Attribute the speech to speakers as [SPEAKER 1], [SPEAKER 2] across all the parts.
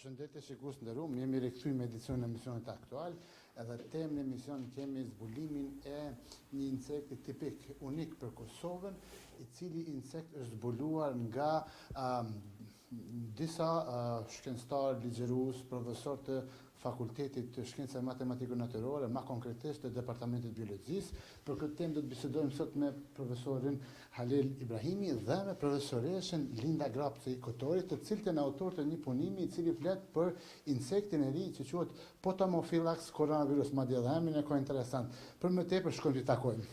[SPEAKER 1] Përshëndetje shikues nderuar, jemi rikthyer me edicionin e emisionit aktual, edhe temë në emision kemi zbulimin e një insekti tipik, unik për Kosovën, I cili insekt është zbuluar nga disa shkencëtarë, ligjërues, profesor të Fakultetit të Shkencave Matematiko-Natyrore, ma konkretisht të Departamentit Biologjisë. Për këtë temë do të bisedojmë sot me profesorin Halil Ibrahimi dhe me profesoreshën Linda Grapci Kotori, të cilët janë autorë të një punimi I cili flet për insektin e ri që quhet Potamophylax coronavirus, madje edhe emrin e ka interesant. Për më tepër shkojmë t'i takojmë.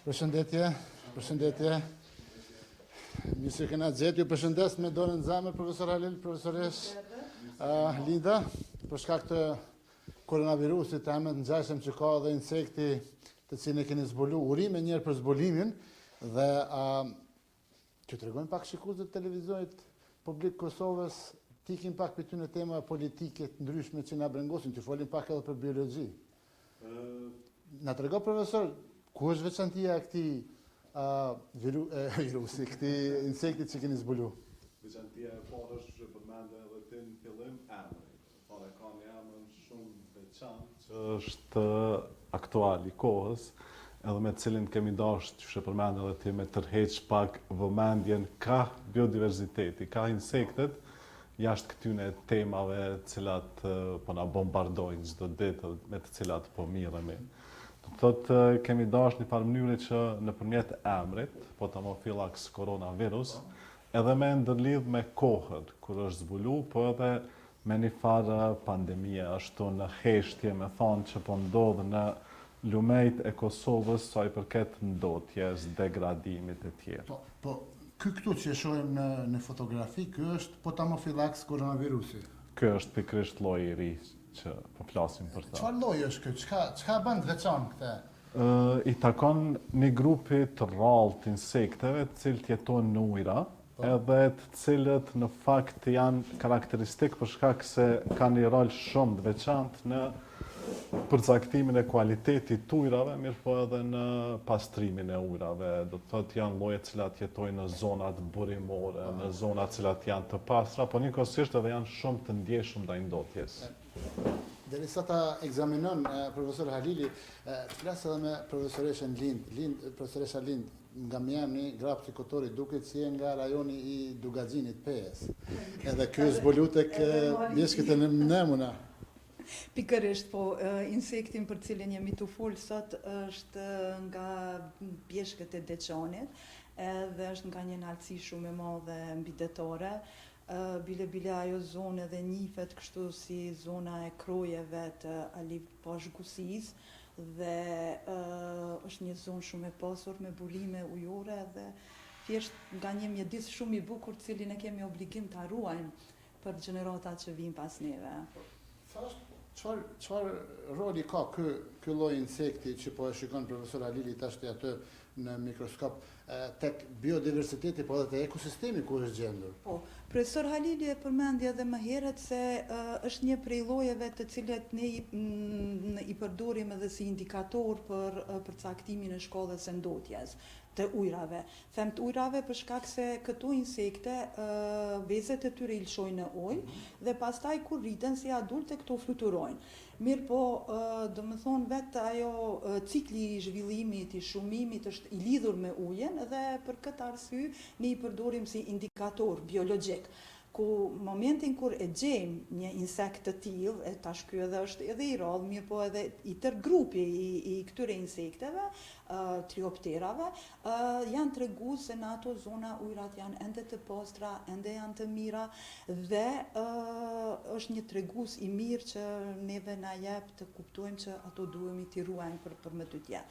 [SPEAKER 1] Përshëndetje, përshëndetje. Mirë se kena gjetë, ju përshëndes me dorën në zemër, profesor Halil, profesoresh Linda, për shkak të koronavirusit, emët në gjajshëm që ka dhe insekti të cilin e keni zbulu, urime njerë për zbulimin, dhe që të regojmë pak shikuesve të televizionit publik Kosovës, tikim pak për ty në tema politike të ndryshme që na brengosin, që folim pak edhe për biologji. Na të rego, profesor, ku është veçantia e këtij virusi, këtij insekti që keni zbulu?
[SPEAKER 2] Veçantia e parë është që përmende edhe ti në fillim emri. Para ka një emër shumë veçantë që është aktual I kohës, edhe me cilin kemi dashur që përmende edhe ti me tërheq pak vëmendjen ka biodiversiteti, ka insektet jashtë këtyne temave cilat po na bombardojnë çdo ditë me të cilat po miremi. Thotë kemi dashur në farë mënyre që nëpërmjet emrit, Potamophylax coronavirus, edhe me ndërlidh me kohën, kur është zbulu, po edhe me një farë pandemie, ashtu në heshtje, me thonë që po ndodhë në lumejt e Kosovës, sa I përket ndotjes, degradimit e tjerë.
[SPEAKER 1] Po, këtu që shohim në fotografi, ky është Potamophylax coronavirusi.
[SPEAKER 2] Ky është pikërisht lloji I ri që po flasim për ta.
[SPEAKER 1] Çfarë lloji është ky? Çka bën të veçantë këtë?
[SPEAKER 2] I takon një grupi të rrallë të insekteve, të cilët jetojnë në ujëra, edhe të cilët në fakt janë karakteristik për shkak se kanë një rol shumë të veçantë në përcaktimin e kualitetit të ujrave, mirë po edhe në pastrimin e ujrave. Do të thotë janë lloje të cilat jetojnë në zonat burimore, në zonat të cilat janë të pastra, po njëkohësisht edhe janë shumë të ndjeshëm ndaj ndotjes.
[SPEAKER 1] Derisa ta ekzaminon profesor Halili, flas edhe me profesoreshën Lind, profesoresha Lind, nga mjemni Grapci Kotori duket si nga rajoni I Dugaxhinit PS. Edhe ky zbulu tek mjeshkët e Nemuna.
[SPEAKER 3] Pikërisht, po, insektin për cilin jemi të fol sot është nga pjeshkët e Deçanit, edhe është nga një nalësi shumë e madhe mbidetare. Bile ajo zonë edhe njifet kështu si zona e krojeve të Aliv Pashgusis dhe është një zonë shumë e pasur me bulime ujore dhe thjesht nga një mjedis shumë I bukur cilin e kemi obligim ta ruajmë për gjeneratat që vijnë pas neve.
[SPEAKER 1] Çfarë roli ka ky lloj insekti që po e shikon profesor Halili tashti atë në mikroskop tek biodiversiteti po edhe te ekosistemi ku është gjendur?
[SPEAKER 3] Po, profesor Halili e përmendi edhe më herët se është një prej llojeve të cilat ne I përdorim edhe si indikator për përcaktimin e shkallës së ndotjes të ujrave. Them të ujrave për shkak se këto insekte vezet e tyre I lëshojnë në ujë dhe pastaj kur rriten si adulte këto fluturojnë. Mirë po, do më thonë vetë ajo cikli I zhvillimit, I shumimit është I lidhur me ujin dhe për këtë arsye ne I përdorim si indikator biologjik. Ku momentin kur e gjejmë një insekt të tillë, tash ky edhe është edhe I rrallë, mirë po edhe I tërë grupi I këtyre insekteve, triopterave, janë tregues se në ato zona ujrat janë ende të pastra, ende janë të mira dhe është një tregues I mirë që neve na jep të kuptojmë që ato duhemi t'i ruajmë për më tutje.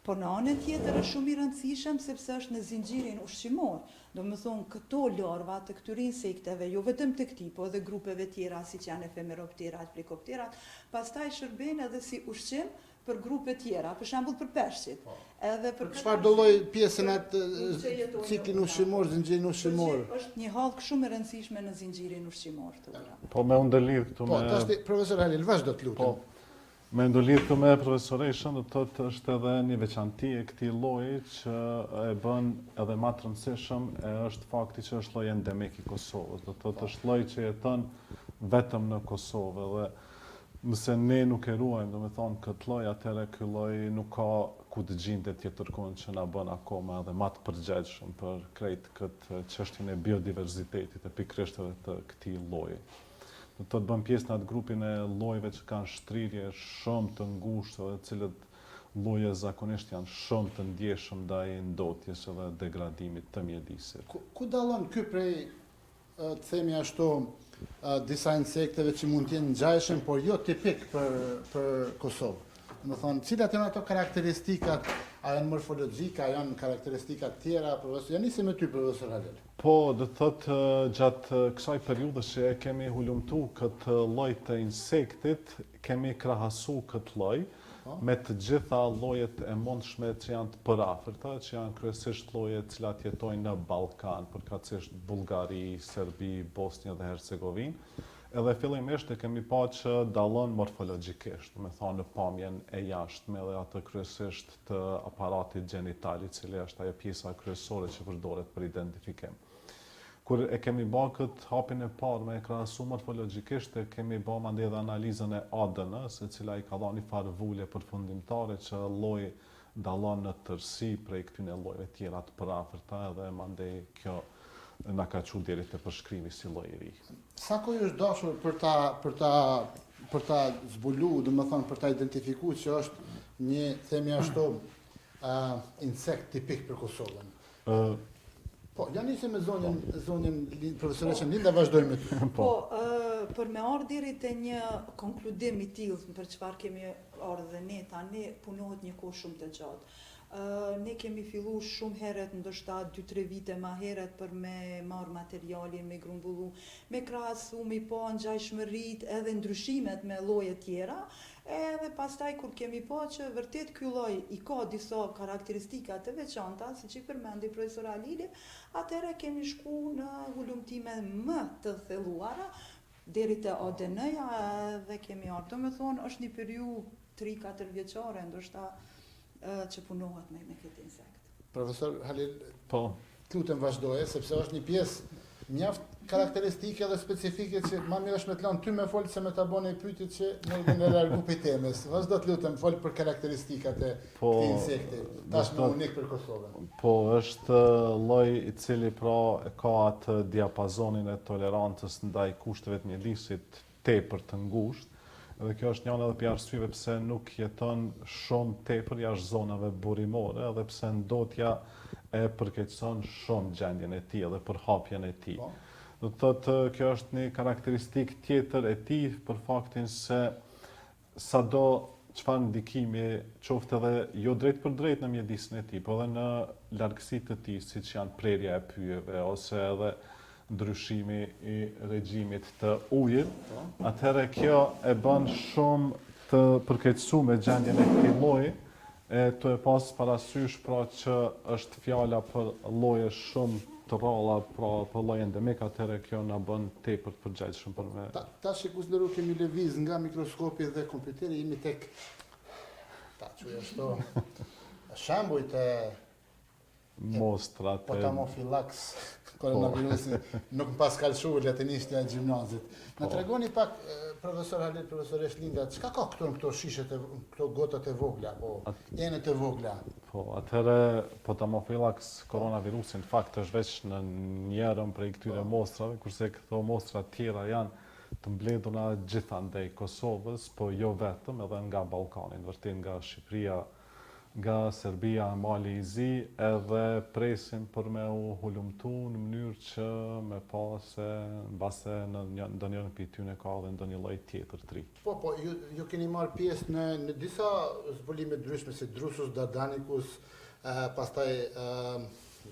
[SPEAKER 3] Po në anën tjetër është shumë I rëndësishëm sepse është në zinxhirin ushqimor. Do më thonë këto larva të këtyre insekteve, jo vetëm të këtij, po edhe grupeve tjera siç janë efemeropterat, plikopterat, pastaj shërbejnë edhe si ushqim për grupe tjera, për shembull për peshqit. Edhe për
[SPEAKER 1] çfarë do lloj pjesën atë ciklin ushqimor, zinxhirin ushqimor?
[SPEAKER 3] Është një hallk shumë e rëndësishme në zinxhirin ushqimor të ujrave.
[SPEAKER 2] Po me ndërlidh këtu me...
[SPEAKER 1] Po, tash profesor Halil, vazhdo të lutem.
[SPEAKER 2] Me ndolidhur me profesoreshën, do të thotë është edhe një veçanti e këtij lloji që e bën edhe më të rëndësishëm është fakti që është lloj endemik i Kosovës. Do të thotë është lloj që jeton vetëm në Kosovë dhe nëse ne nuk e ruajmë, do me thonë, këtë lloj, atëherë ky lloj nuk ka ku të gjendet tjetërkund që na bën akoma edhe më të përgjegjshëm për krejt këtë çështjen e biodiverzitetit e pikërisht edhe të këtij lloji. Do të bën pjesë në atë grupin e llojeve që kanë shtrirje shumë të ngushtë dhe cilët lloje zakonisht janë shumë të ndjeshëm ndaj ndotjes edhe degradimit të mjedisit.
[SPEAKER 1] Ku dallon ky prej, të themi ashtu, disa insekteve që mund të jenë ngjajshëm, por jo tipik për Kosovë? Do të thonë, cilat janë ato karakteristikat, a janë morfologjike, a janë karakteristikat tjera, profesor? Ja nisim me ty, profesor Halil.
[SPEAKER 2] Po, do të thotë gjatë kësaj periudhës që e kemi hulumtu këtë lloj të insektit, kemi krahasu këtë lloj me të gjitha llojet e mundshme që janë të përafërta, që janë kryesisht lloje të cilat jetojnë në Ballkan, përkatësisht Bullgari, Serbi, Bosnjë dhe Hercegovinë. Edhe fillimisht e kemi pa që dallon morfologjikisht, do të thonë në pamjen e jashtme dhe atë kryesisht të aparatit gjenital, i cili është ajo pjesa kryesore që përdoret për identifikim. Kur e kemi bërë këtë hapin e parë me e krahasu morfologjikisht, e kemi bërë mandej edhe analizën e ADN-s, e cila i ka dhënë një farë vulje përfundimtare që lloji dallon në tërësi prej këtyre llojeve tjera të përafërta, edhe mandej kjo na ka çu deri te përshkrimi si lloj i ri.
[SPEAKER 1] Sa kohë është dashur për ta zbulu, domethënë për ta identifikuar që është një, themi ashtu, insekt tipik për Kosovën? Po, ja nisim me zonjën profesoreshën Linda, vazhdojmë me ty.
[SPEAKER 3] Po, për me ardhur deri te një konkludim i tillë për çfarë kemi ardhur dhe ne tani, punohet një kohë shumë të gjatë. Ne kemi fillu shumë herët, ndoshta 2-3 vite ma herët për me marrë materiale, me grumbullu, me krahasu, me pa ngjajshmëritë edhe ndryshimet me lloje tjera, edhe pastaj kur kemi pa që vërtet ky lloj i ka disa karakteristika të veçanta, siç i përmendi profesor Halili, atëherë kemi shku në hulumtime më të thelluara deri te ADN-ja dhe kemi ardhur. Domethënë është një periudhë 3-4 vjeçare ndoshta që punohet me këtë insekt.
[SPEAKER 1] Profesor Halil,
[SPEAKER 2] Po.
[SPEAKER 1] lutem vazhdoje, sepse është një pjesë mjaft karakteristike dhe specifike që më mirë është me të lënë ty me folë se me ta bëni pyetje që në largu prej temës. Vazhdo të lutem fol për karakteristikat e këtij insekti, tashmë unik për Kosovën.
[SPEAKER 2] Po, është lloj i cili pra ka atë diapazonin e tolerancës ndaj kushteve të mjedisit tepër të ngushtë. Dhe kjo është njëra edhe për arsyeve pse nuk jeton shumë tepër jashtë zonave burimore, edhe pse ndotja e përkeqëson shumë gjendjen e tij dhe përhapjen e tij. Do të thotë kjo është një karakteristikë tjetër e tij për faktin se sado çfarë ndikimi qoftë edhe jo drejt për drejt në mjedisin e tij, por edhe në largësitë të tij, siç janë prerja e pyjeve ose edhe ndryshimi i regjimit të ujit, atëherë kjo e bën shumë të përkeqësuar me gjendjen e këtij lloji, e të e pas parasysh pra që është fjala për lloje shumë të rralla, pra për lloje endemik, atëherë kjo na bën tepër të përgjegjshëm për me.
[SPEAKER 1] Tash e konsideroj kemi lëviz nga mikroskopi dhe kompjuteri, jemi tek shembuj të
[SPEAKER 2] mostrat e
[SPEAKER 1] Potamofilaks koronavirusin nuk më pas kalëshu latinistja e gjimnazit. Në tregoni pak, profesor Halil, profesoresh Linda, çka ka këto shishet, këto gotat e vogla, po enët e vogla?
[SPEAKER 2] Po, atëherë Potamofilaks koronavirusin në fakt është veç në njërën prej këtyre mostrave, kurse këto mostra tjera janë të mbledhura gjithandej Kosovës, po jo vetëm edhe nga Ballkani, vërtet nga Shqipëria, nga Serbia, Mali i Zi, edhe presim për me u hulumtu në mënyrë që me pa se mbase në ndonjërin prej tyre ka dhe ndonjë lloj tjetër të ri.
[SPEAKER 1] Po, ju keni marrë pjesë në disa zbulime ndryshme si Drusus dardanicus, pastaj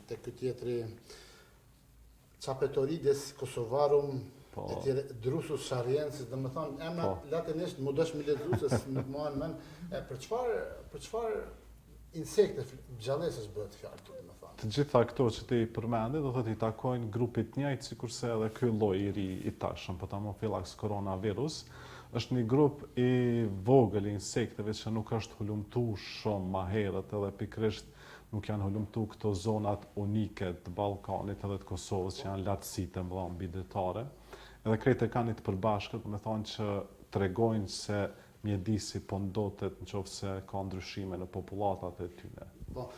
[SPEAKER 1] te ky tjetri Chapetorides kosovarum, Drusus shariensis, domethënë emra latinisht më dosh mi lexues se nuk mohon mend për çfarë insekte gjallësës bëhet fjalë këtu, domethënë.
[SPEAKER 2] Të gjitha këto që ti përmendë, do thotë i takojnë grupit njëjtë, sikurse edhe ky lloj i ri i tashëm, Potamofilaks coronavirus, është një grup i vogël i insekteve që nuk është hulumtu shumë ma herët edhe pikrisht nuk janë hulumtu këto zonat unike të Ballkanit edhe të Kosovës që janë lartësitë e mëdha mbi detare. Edhe krejt e kanë të përbashkët, me thonë që tregojnë se mjedisi po ndotet nëse ka ndryshime në populatat e tyre.
[SPEAKER 1] Po,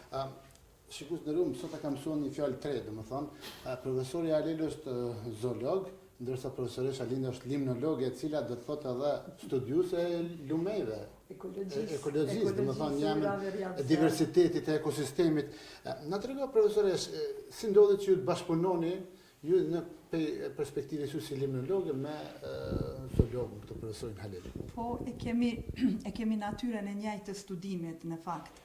[SPEAKER 1] shikus në rumë, sot e kam mësuar një fjalë tre, dhe më thonë, profesori Alil është zoolog, ndërsa profesoresha Linda është limnologe, e cila do të thotë edhe studiuse e lumejve. Ekologjistë, dhe më thonë, jam diversitetit e ekosistemit. Në të rego, profesoresh, si ndodhe që ju të bashkëpunoni, ju në perspektivës ju si limnologe me zoologën, këtë profesorin Halil?
[SPEAKER 3] Po, e kemi natyren e njëjtë të studimit, në fakt.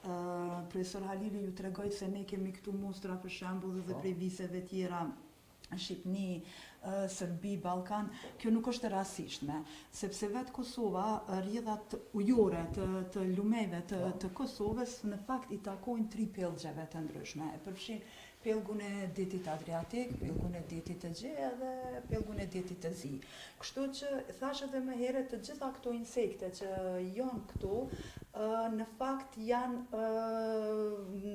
[SPEAKER 3] Profesor Halili ju tregoj se ne kemi këtu mostra për shembull dhe prej viseve tjera Shqipni, Serbi, Ballkan, kjo nuk është e rastishme, sepse vetë Kosova, rrjedhat ujore të lumejve të Kosovës, në fakt i takojnë 3 pellgjeve të ndryshme. E përfshin pellgun e detit Adriatik, pellgun e detit të Gje dhe pellgun e detit të Zi. Kështu që thash edhe më herët, të gjitha këto insekte që janë këtu, në fakt janë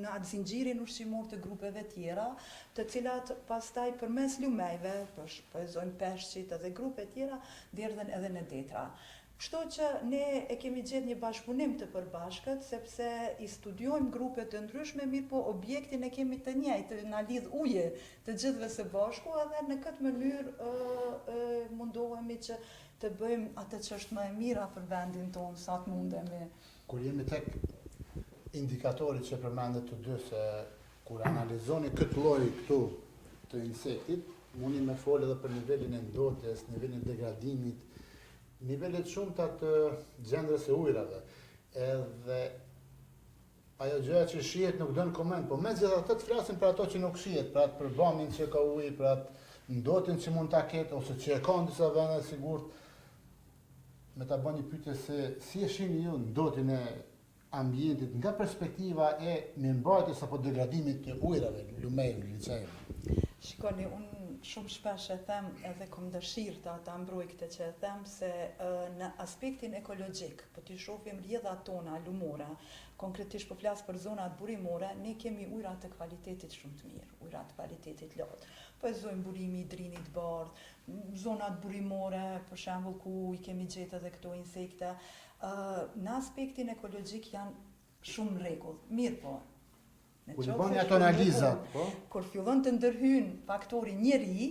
[SPEAKER 3] në atë zinxhirin ushqimor të grupeve tjera, të cilat pastaj përmes lumejve, shpërfaqësojnë peshqit edhe grupe tjera, derdhen edhe në detra. Kështu që ne e kemi gjetë një bashkëpunim të përbashkët, sepse i studiojmë grupe të ndryshme, mirë po objektin e kemi të njëjtë, na lidh uje të gjithëve së bashku, edhe në këtë mënyrë mundohemi që të bëjmë atë që është më e mira për vendin tonë, sa të mundemi.
[SPEAKER 1] Kur jemi tek indikatorit që përmendet të dy, se kur analizoni këtë lloj këtu të insektit, mundi me folë edhe për nivelin e ndotjes, nivelin e degradimit, nivellet shumëta të gjendrës e ujrave, edhe ajo gjëja që shihet nuk dënë koment, po me gjithatë të flasim për ato që nuk shihet, për atë përbamin që ka uji, për atë ndotin që mund ta ketë, ose që e ka në disa vende sigurt, me ta bën një pyetje se si e shihni ju ndotin e ambientit nga perspektiva e mirëmbajtjes apo degradimit të ujrave, lumejve, liçajve.
[SPEAKER 3] Shikoni, unë shumë shpesh e them edhe kom dëshirë ta mbroj këtë që e them se në aspektin ekologjik, po t'i shohim rrjedhat tona lumore, konkretisht po flas për zonat burimore, ne kemi ujra të kvalitetit shumë të mirë, ujra të kvalitetit lartë. Po e zojmë burimi i drinit bardh, zonat burimore, për shembull ku i kemi gjetë edhe këto insekte, në aspektin ekologjik janë shumë rregull. Mirë po.
[SPEAKER 1] Kur i bëni ato analizat, po?
[SPEAKER 3] Kur fillon të ndërhyjnë faktori njeri,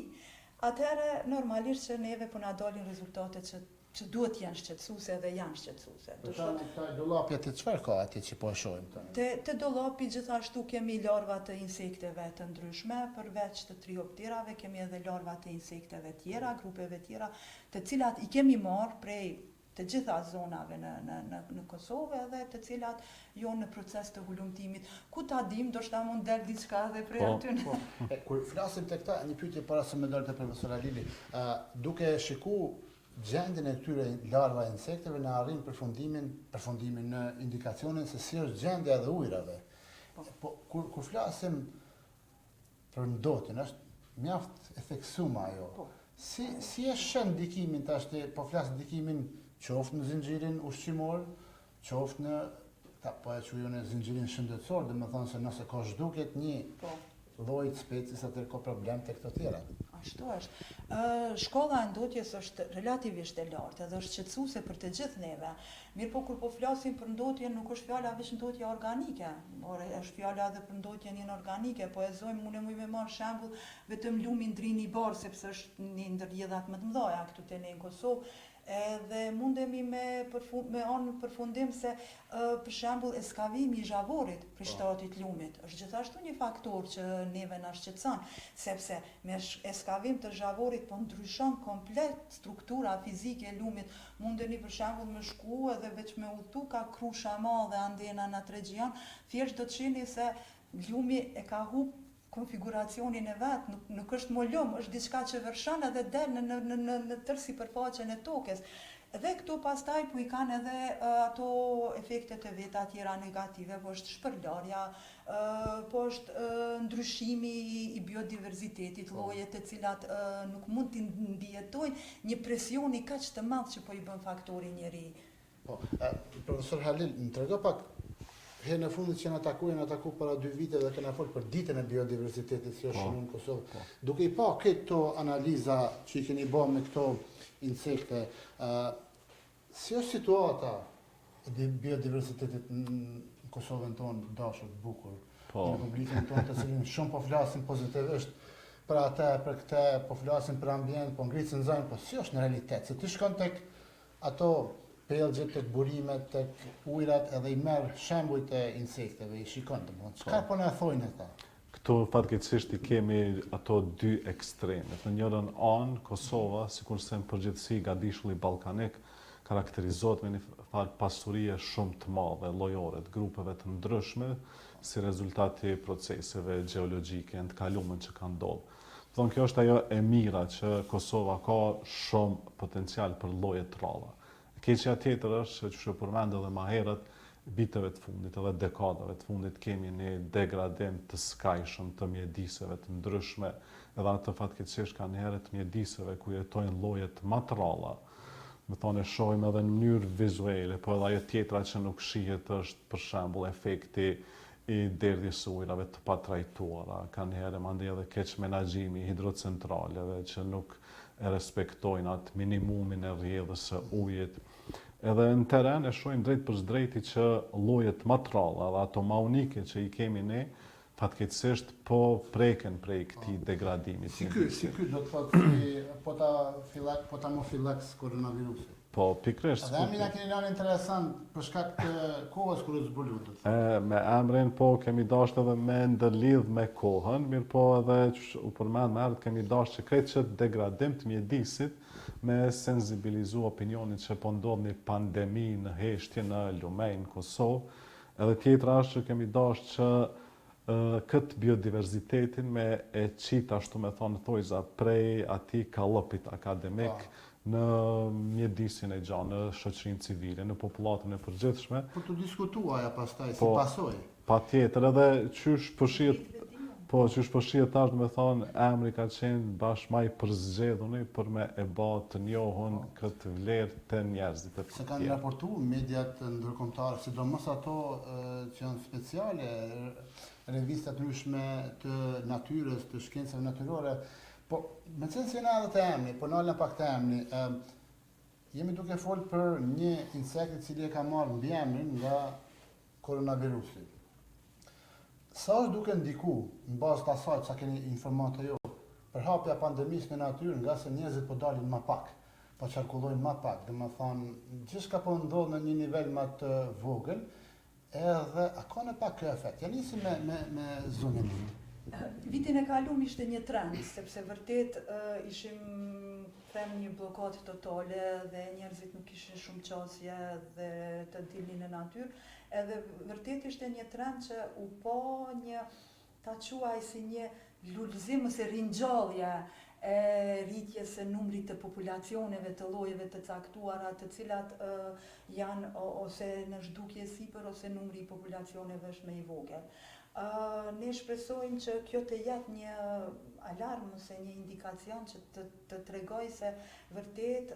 [SPEAKER 3] atëherë normalisht që neve po na dalin rezultate që duhet janë shqetësuese dhe janë shqetësuese.
[SPEAKER 1] Për shembull, këta dollapja të çfarë ka atje që po e shohim tani?
[SPEAKER 3] Te dollapi gjithashtu kemi larva të insekteve të ndryshme, përveç të triopterave kemi edhe larva të insekteve tjera, grupeve tjera, të cilat i kemi marrë prej të gjitha zonave në Kosovë edhe të cilat janë në proces të hulumtimit. Ku ta dim, do shta mund del diçka edhe prej aty.
[SPEAKER 1] Kur flasim të këta, një pyetje para se me dalë të profesor Alili, duke shiku gjendjen e këtyre larva e insekteve në arrim përfundimin në indikacionin se si është gjendja edhe ujrave. Po kur flasim për ndotin, është mjaft e theksuar ajo. Si e shën ndikimin tash, po flas ndikimin qoftë në zinxhirin ushqimor, qoftë në po e quajmë në zinxhirin shëndetësor, dhe me thonë se nëse ka zhduket një lloj species atë ka problem tek këto tjera.
[SPEAKER 3] Ashtu është. Shkolla e ndotjes është relativisht e lartë edhe është shqetësuese për të gjithë neve. Mirë po kur po flasim për ndotjen, nuk është fjala vetëm ndotja organike, por është fjala edhe për ndotjen inorganike, po e zojmë unë me marr shembull vetëm lumin drini i bardh, sepse është një ndër rrjedhat më të mëdha këtu te ne në Kosovë. Edhe mundemi me anë përfundim se për shembull eskavimi i zhavorit për shtatit lumit është gjithashtu një faktor që neve na shqetëson, sepse me eskavim të zhavorit po ndryshon komplet struktura fizike e lumit. Mundeni për shembull me shku edhe veç me udhtu ka krusha e madhe andena në atë region, thjesht do të shihni se lumi e ka humbur konfiguracionin e vet, nuk është molum, është diçka që vërshon edhe del në tërë sipërfaqen e tokës. Dhe këto pastaj po i kanë edhe ato efektet e veta tjera negative, po është shpërndarja, po është ndryshimi i biodiversitetit, lloje të cilat nuk mund t'i ndijetojnë një presion i kaq të madh që po i bën faktori njeri.
[SPEAKER 1] Po, profesor Halil, më trego pak, herën e fundit që na taku para 2 vite dhe kena folë për ditën e biodiversitetit që është shumë në Kosovë. Duke i pa këto analiza që i keni bërë me këto insekte, si është situata e biodiversitetit në Kosovën tonë, dashur, bukur, në Republikën tonë, të cilin shumë po flasin pozitivisht për atë, për këtë, po flasin për ambient, po ngritën zënë, po si është në realitet? Se ti shkon tek ato pellgjet, tek burimet, tek ujrat, edhe i merr shembujt e insekteve, i shikon domethënë. Çka po na thojnë ata?
[SPEAKER 2] Këtu fatkeqësisht i kemi ato 2 ekstremet. Në njërin anë, Kosova, sikurse në përgjithësi gadishulli ballkanik, karakterizohet me një farë pasurie shumë të madhe, llojore, të grupeve të ndryshme, si rezultati i proceseve gjeologjike të kaluara që kanë ndodhur. Thonë kjo është ajo e mira që Kosova ka shumë potencial për lloje të rralla. Keqja tjetër është që përmend edhe më herët, viteve të fundit edhe dekadave të fundit kemi një degradim të skajshëm të mjediseve të ndryshme, edhe ato fatkeqësisht kanë herët mjediseve ku jetojnë lloje më të rralla. Me thonë e shohim edhe në mënyrë vizuale, po edhe ajo tjetra që nuk shihet është për shembull efekti i derdhjes së ujrave të patrajtuara, kanë herë mandej edhe keq menaxhimi i hidrocentraleve që nuk e respektojnë atë minimumin e rrjedhës së ujit. Edhe në teren e shohim drejt për drejti që llojet më të rralla dhe ato më unike që i kemi ne, fatkeqësisht po preken prej këtij degradimi.
[SPEAKER 1] Si ky do të thotë si po ta mofilaks koronavirusi.
[SPEAKER 2] Po pikërisht.
[SPEAKER 1] Dhe emri na keni lënë interesant për shkak të kohës kur u zbuluat.
[SPEAKER 2] Me emrin po kemi dashur edhe me ndërlidh me kohën, mirë po edhe u përmend më herët kemi dashur që këtë degradim të mjedisit me sensibilizu opinionin që po ndodh një pandemi në heshtje në Lumej, në Kosovë, edhe tjetra është që kemi dashur që këtë biodiversitetin me e qit ashtu me thonë thojza prej atij kallopit akademik në mjedisin e gjanë, në shoqërinë civile, në popullatën e përgjithshme.
[SPEAKER 1] Po të diskutuaja pastaj si pasojë.
[SPEAKER 2] Patjetër, edhe qysh përshihet tash me thonë emri ka qenë bashkë më i përzgjedhur për me e bë të njohur këtë vlerë të njerëzit të tjerë.
[SPEAKER 1] Se kanë raportuar mediat ndërkombëtare, sidomos ato që janë speciale, revistat ndryshme të natyrës, të shkencave natyrore. Po, me qenë si në edhe të emni, po nalën pak të emni, jemi duke folë për një insekt i cili e ka marrë mbiemrin nga koronavirusi. Sa është duke ndiku, në bazë të asaj që keni informatë jo, për hapja pandemisë në natyrë nga se njerëzit po dalin më pak, po qarkullojnë më pak, dhe më thonë, gjithçka po ndodh në një nivel më të vogël, edhe a ka në pak kjo efekt. Ja nisi me zonën e
[SPEAKER 3] Vitin e kaluar ishte një trend, sepse vërtet ishim them një bllokatë totale dhe njerëzit nuk kishin shumë qasje dhe të dilnin në natyrë, edhe vërtet ishte një trend që u po një, ta quaj si një lulëzim ose ringjallje e rritjes së numrit të populacioneve të llojeve të caktuara, të cilat janë ose në zhdukje sipër ose numri i populacioneve është më i vogël. Ne shpresojmë që kjo të jetë një alarm ose një indikacion që të tregoj se vërtet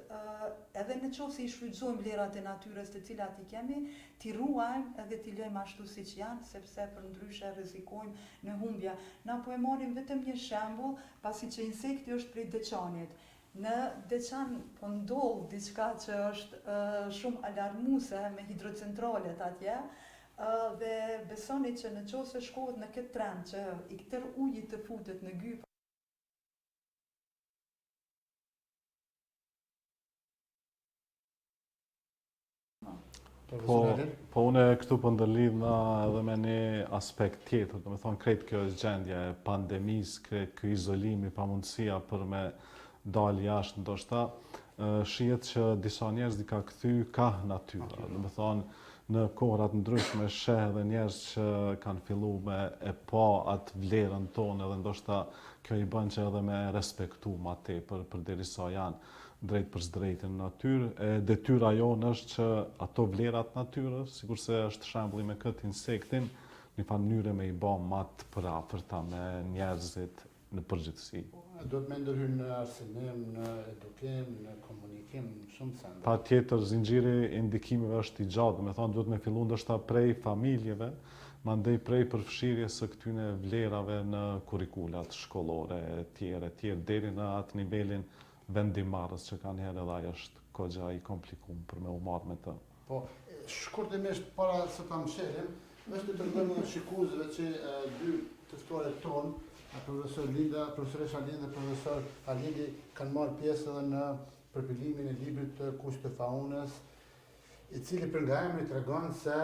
[SPEAKER 3] edhe në qoftë se i shfrytëzojmë vlerat e natyrës të cilat i kemi, t'i ruajmë edhe t'i lejmë ashtu siç janë, sepse përndryshe rrezikojmë në humbje. Na po e marrim vetëm një shembull, pasi që insekti është prej deçanit. Në deçan po ndodh diçka që është shumë alarmuese me hidrocentralet atje. Dhe besoni që në qoftë se shkohet në këtë trend që i këtër ujit të futet në gypa,
[SPEAKER 2] Po unë këtu po ndërlidhna edhe me një aspekt tjetër, do me thonë krejt kjo është gjendja e pandemisë, krejt kjo izolimi, pamundësia për me dalë jashtë ndoshta, shihet që disa njerëz i ka kthy ka natyra, do me thonë në kohrat ndryshme sheh edhe njerëz që kanë filluar me e pa atë vlerën tonë edhe ndoshta kjo i bën që edhe me respektu ma tepër përderisa janë drejt për drejtën në natyrë. Detyra jonë është që ato vlerat natyrës, sikur se është shembulli me këtë insektin, një fa mënyre me i bë më të përafërta me njerëzit në përgjithësi.
[SPEAKER 1] Do të me ndërhyrë në arsinim, në edukim, në komunikim, shumë sende.
[SPEAKER 2] Pa tjetër, zinxhiri i ndikimeve është i gjatë, me thonë duhet me fillu ndoshta prej familjeve, mandej prej përfshirjes së këtyne vlerave në kurrikulat shkollore e tjere, deri në atë nivelin vendimarrës që kanë herë edhe ajo është kogja i komplikuar për me u marrë me të.
[SPEAKER 1] Po, shkurtimisht para se ta mshelim, është të tregojmë edhe shikuesve që dy të ftuarit tonë, profesor Linda, profesoresha Linda dhe profesor Alindi kanë marrë pjesë edhe në përpilimin e librit të Kusht të faunës, i cili për nga emri tregon se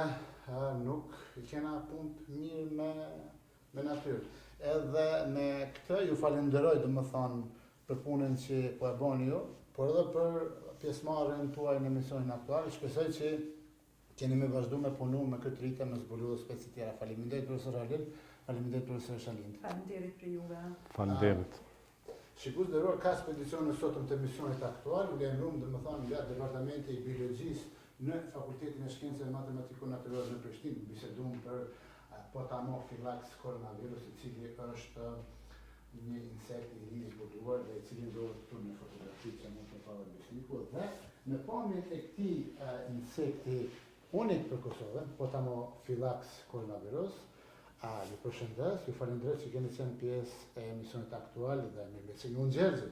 [SPEAKER 1] nuk i kena punë mirë me natyrë. Edhe me këtë ju falenderoj domethënë për punën që po e bëni ju, por edhe për pjesëmarrjen tuaj në emisionin aktual. Shpresoj që keni me vazhdu me punu me këtë rritje me zbulu dhe speci tjera. Faleminderit profesor Halil, faleminderit profesor Shalind.
[SPEAKER 3] Faleminderit për juve.
[SPEAKER 2] Faleminderit.
[SPEAKER 1] Shikues nderuar, ka ekspedicion në sotëm të emisionit aktual, u lejmërum domethënë nga Departamenti i Biologjisë në Fakultetin e Shkencave Matematiko-Natyrore në Prishtinë. Biseduam për Potamophylax coronavirus, i cili është një insekt i ri i zbuduar dhe i cili ndodhet këtu në fotografi që mund të parë besniku, dhe në pamjen e këtij insekti unik për Kosovën, Potamophylax coronavirus, ju përshëndes, ju falenderoj që keni qenë pjesë e emisionit aktual dhe mirëmbësi. Unë Gjergji.